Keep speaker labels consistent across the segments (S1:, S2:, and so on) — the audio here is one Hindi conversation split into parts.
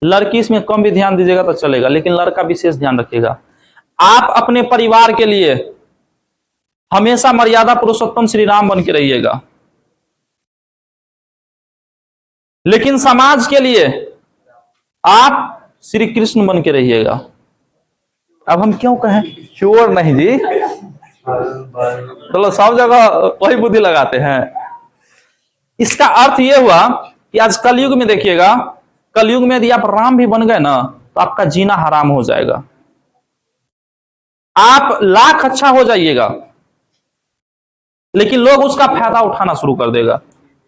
S1: लड़की इसमें कम भी ध्यान दीजिएगा तो चलेगा, लेकिन लड़का विशेष ध्यान रखिएगा। आप अपने परिवार के लिए हमेशा मर्यादा पुरुषोत्तम श्री राम बन के रहिएगा, लेकिन समाज के लिए आप श्री कृष्ण बन के रहिएगा। अब हम क्यों कहें श्योर नहीं जी, चलो सब जगह वही बुद्धि लगाते हैं। इसका अर्थ यह हुआ कि आज कलयुग में देखिएगा, कलयुग में यदि आप राम भी बन गए ना तो आपका जीना हराम हो जाएगा। आप लाख अच्छा हो जाइएगा, लेकिन लोग उसका फायदा उठाना शुरू कर देगा।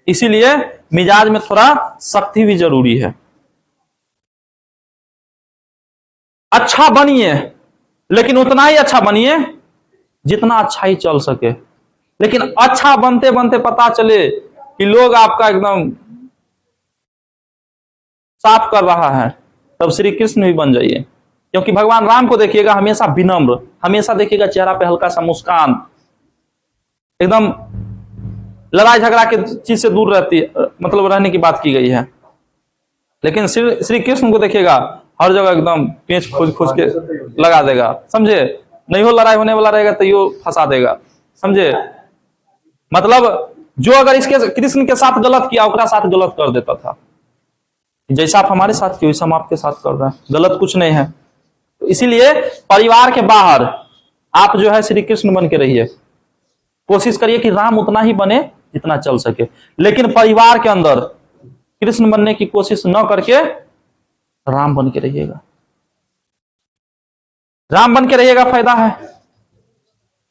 S1: इसीलिए मिजाज में थोड़ा सख्ती भी जरूरी है। अच्छा बनिए, लेकिन उतना ही अच्छा बनिए जितना अच्छा ही चल सके। लेकिन अच्छा बनते बनते पता चले कि लोग आपका एकदम साफ कर रहा है, तब श्री कृष्ण भी बन जाइए। क्योंकि भगवान राम को देखिएगा हमेशा विनम्र, हमेशा देखिएगा चेहरा पे हल्का सा मुस्कान, एकदम लड़ाई झगड़ा की चीज से दूर रहती है, मतलब रहने की बात की गई है। लेकिन श्री कृष्ण को देखिएगा हर जगह एकदम पेंच खोज खोज के लगा देगा, समझे। नहीं हो लड़ाई होने वाला रहेगा तो यो फंसा देगा, समझे। मतलब जो अगर इसके कृष्ण के साथ गलत किया ओकरा साथ गलत कर देता था। जैसा आप हमारे साथ किए वैसा हम आपके साथ कर रहे हैं, गलत कुछ नहीं है। तो इसीलिए परिवार के बाहर आप जो है श्री कृष्ण बन के रहिए। कोशिश करिए कि राम उतना ही बने जितना चल सके, लेकिन परिवार के अंदर कृष्ण बनने की कोशिश न करके राम बन के रहिएगा। राम बन के रहिएगा, फायदा है।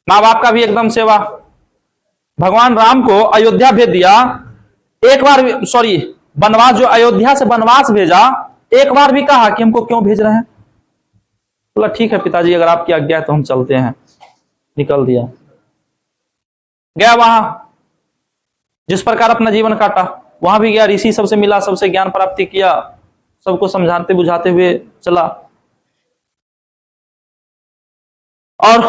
S1: माँ बाप का भी एकदम सेवा। भगवान राम को अयोध्या भेज दिया एक बार, वनवास, जो अयोध्या से वनवास भेजा, एक बार भी कहा कि हमको क्यों भेज रहे हैं? बोला ठीक है पिताजी, अगर आपकी आज्ञा है तो हम चलते हैं। निकल दिया, गया वहां, जिस प्रकार अपना जीवन काटा वहां भी गया, ऋषि सबसे मिला, सबसे ज्ञान प्राप्ति किया, सबको समझाते बुझाते हुए चला। और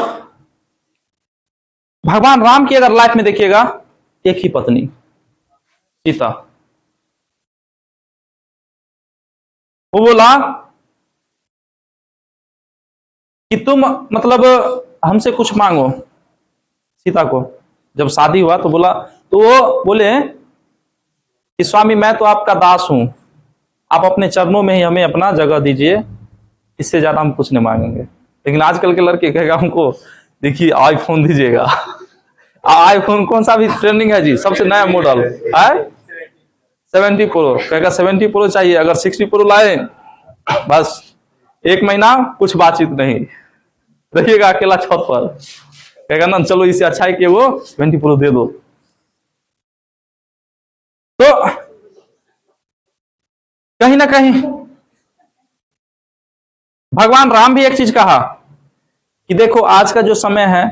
S1: भगवान राम की अगर लाइफ में देखिएगा, एक ही पत्नी सीता। वो बोला कि तुम मतलब हमसे कुछ मांगो। सीता को जब शादी हुआ तो बोला, तो वो बोले कि स्वामी मैं तो आपका दास हूं, आप अपने चरणों में ही हमें अपना जगह दीजिए, इससे ज्यादा हम कुछ नहीं मांगेंगे। लेकिन आजकल के लड़के कहेगा हमको देखिए आईफोन दीजिएगा। आईफोन कौन सा भी ट्रेंडिंग है जी, सबसे नया मॉडल है 70 प्रो, कहेगा 70 प्रो चाहिए। अगर 60 प्रो लाए बस एक महीना कुछ बातचीत नहीं, रहिएगा अकेला छत पर, कहेगा ना चलो इससे अच्छा है कि वो 20 प्रो दे दो। तो कहीं ना कहीं भगवान राम भी एक चीज कहा कि देखो आज का जो समय है,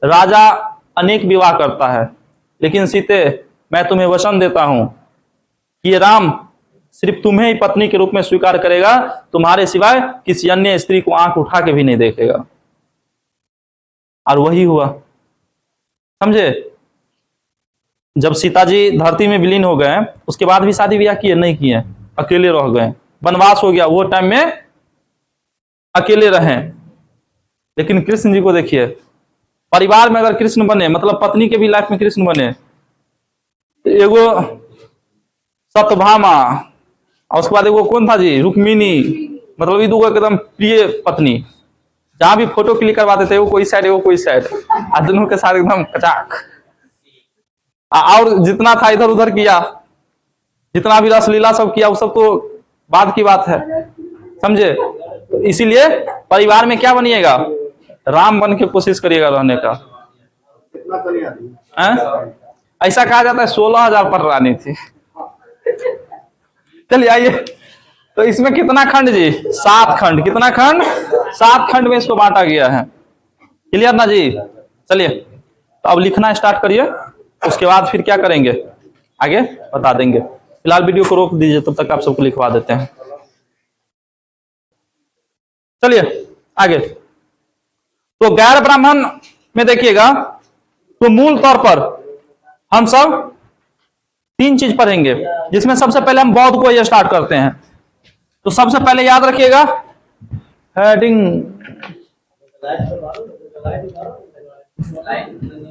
S1: राजा अनेक विवाह करता है, लेकिन सीते मैं तुम्हें वचन देता हूं कि ये राम सिर्फ तुम्हें ही पत्नी के रूप में स्वीकार करेगा, तुम्हारे सिवाय किसी अन्य स्त्री को आंख उठा के भी नहीं देखेगा। और वही हुआ, समझे। जब सीता जी धरती में विलीन हो गए, उसके बाद भी शादी ब्याह किए नहीं किए, अकेले रह गए, वनवास हो गया, वो टाइम में अकेले रहे। लेकिन कृष्ण जी को देखिए, परिवार में अगर कृष्ण बने, मतलब पत्नी के भी लाइफ में कृष्ण बने, एगो सत्यभामा और उसके बाद एगो कौन था जी, रुक्मिणी, मतलब ये दो एकदम प्रिय पत्नी। जहां भी फोटो क्लिक करवाते थे वो कोई साइड वो कोई साइड, दोनों के साथ एकदम कचाक। और जितना था इधर उधर किया, जितना भी रसलीला सब किया वो सब तो बाद की बात है, समझे। तो इसीलिए परिवार में क्या बनिएगा, राम बन के कोशिश करिएगा रहने का। ऐसा कहा जाता है 16,000 पर रानी थी। चलिए आइए, तो इसमें कितना खंड जी, 7 खंड। कितना खंड, 7 खंड में इसको बांटा गया है। क्लियर ना जी। चलिए तो अब लिखना स्टार्ट करिए, उसके बाद फिर क्या करेंगे आगे बता देंगे। फिलहाल वीडियो को रोक दीजिए, तब तक आप सबको लिखवा देते हैं। चलिए आगे। तो गैर ब्राह्मण में देखिएगा, तो मूल तौर पर हम सब 3 चीज पढ़ेंगे, जिसमें सबसे पहले हम बौद्ध को ये स्टार्ट करते हैं। तो सबसे पहले याद रखिएगा हेडिंग